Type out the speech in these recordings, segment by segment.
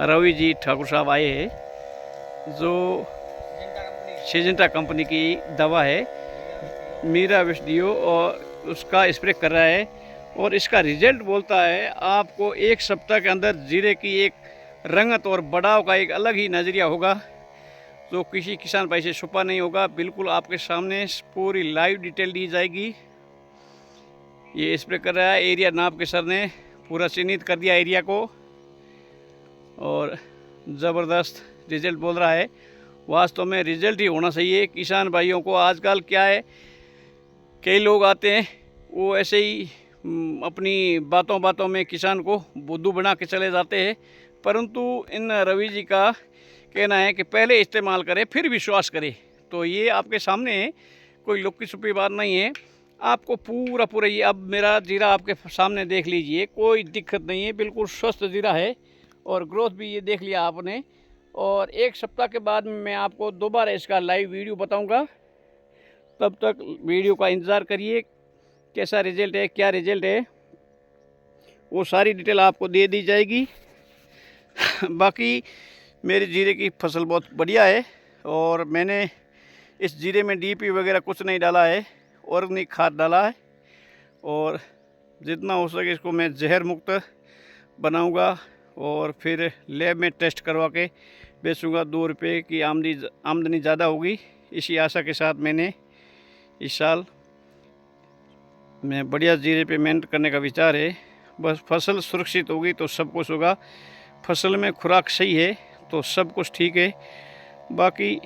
रवि जी ठाकुर साहब आए हैं, जो सिजेंटा कंपनी की दवा है मीरा विस्डियो, और उसका स्प्रे कर रहा है। और इसका रिजल्ट बोलता है आपको 1 सप्ताह के अंदर जीरे की एक रंगत और बढ़ाव का एक अलग ही नज़रिया होगा, जो किसी किसान भाई से छुपा नहीं होगा। बिल्कुल आपके सामने पूरी लाइव डिटेल दी जाएगी। ये स्प्रे कर रहा है, एरिया नाप के सर ने पूरा चिन्हित कर दिया एरिया को, और ज़बरदस्त रिजल्ट बोल रहा है। वास्तव में रिजल्ट ही होना चाहिए किसान भाइयों को। आजकल क्या है, कई लोग आते हैं वो ऐसे ही अपनी बातों बातों में किसान को बुद्धू बना के चले जाते हैं, परंतु इन रवि जी का कहना है कि पहले इस्तेमाल करें फिर विश्वास करें। तो ये आपके सामने है, कोई लुक्की छुपी बात नहीं है। आपको पूरा पूरा ये अब मेरा जीरा आपके सामने देख लीजिए, कोई दिक्कत नहीं है, बिल्कुल स्वस्थ जीरा है। और ग्रोथ भी ये देख लिया आपने। और 1 सप्ताह के बाद मैं आपको दोबारा इसका लाइव वीडियो बताऊंगा। तब तक वीडियो का इंतज़ार करिए, कैसा रिजल्ट है, क्या रिजल्ट है, वो सारी डिटेल आपको दे दी जाएगी। बाकी मेरे जीरे की फसल बहुत बढ़िया है, और मैंने इस जीरे में डीपी वगैरह कुछ नहीं डाला है, ऑर्गेनिक खाद डाला है। और जितना हो सके इसको मैं जहर मुक्त बनाऊंगा, और फिर लैब में टेस्ट करवा के बेचूंगा। 2 रुपये की आमदनी ज़्यादा होगी, इसी आशा के साथ मैंने इस साल में बढ़िया जीरे पे मेहनत करने का विचार है। बस फसल सुरक्षित होगी तो सब कुछ होगा। फसल में खुराक सही है तो सब कुछ ठीक है। बाकी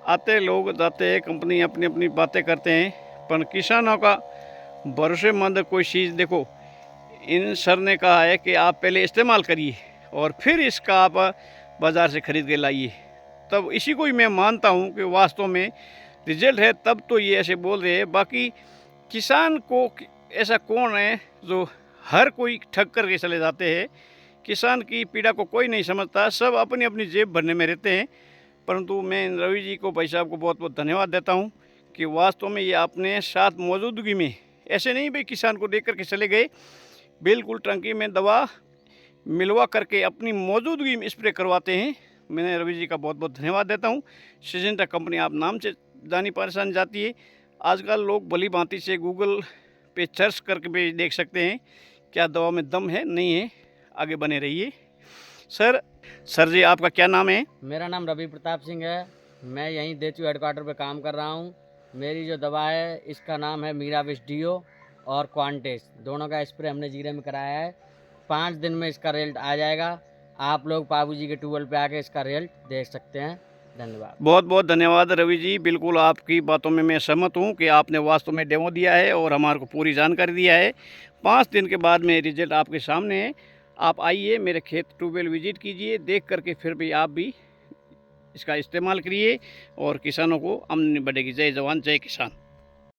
आते लोग जाते हैं, कंपनी अपनी अपनी बातें करते हैं, पर किसानों का भरोसेमंद कोई चीज़ देखो, इन सर ने कहा है कि आप पहले इस्तेमाल करिए और फिर इसका आप बाज़ार से ख़रीद के लाइए। तब इसी को ही मैं मानता हूँ कि वास्तव में रिजल्ट है, तब तो ये ऐसे बोल रहे हैं। बाकी किसान को ऐसा कौन है जो हर कोई ठग कर के चले जाते हैं। किसान की पीड़ा को कोई नहीं समझता, सब अपनी अपनी जेब भरने में रहते हैं। परंतु मैं रवि जी को, भाई साहब को बहुत बहुत धन्यवाद देता हूँ कि वास्तव में ये अपने साथ मौजूदगी में ऐसे नहीं भाई किसान को देख करके चले गए, बिल्कुल टंकी में दवा मिलवा करके अपनी मौजूदगी में स्प्रे करवाते हैं। मैंने रवि जी का बहुत बहुत धन्यवाद देता हूँ। सिजेंटा कंपनी आप नाम से जानी पहचानी जाती है। आजकल लोग भली भांति से गूगल पे सर्च करके भी देख सकते हैं क्या दवा में दम है नहीं है। आगे बने रहिए। सर जी आपका क्या नाम है? मेरा नाम रवि प्रताप सिंह है। मैं यहीं देचू हेडक्वार्टर पे काम कर रहा हूँ। मेरी जो दवा है इसका नाम है मीरा विस्डियो और क्वांटेस, दोनों का स्प्रे हमने जीरे में कराया है। 5 दिन में इसका रिजल्ट आ जाएगा। आप लोग बाबू जी के ट्यूबवेल पे आके इसका रिजल्ट देख सकते हैं। धन्यवाद। बहुत बहुत धन्यवाद रवि जी। बिल्कुल आपकी बातों में मैं सहमत हूँ कि आपने वास्तव में डेमो दिया है और हमारे को पूरी जानकारी दिया है। 5 दिन के बाद में रिजल्ट आपके सामने है। आप आइए मेरे खेत ट्यूबवेल विजिट कीजिए, देख करके फिर भी आप भी इसका इस्तेमाल करिए और किसानों को आमदनी बढ़ेगी। जय जवान जय किसान।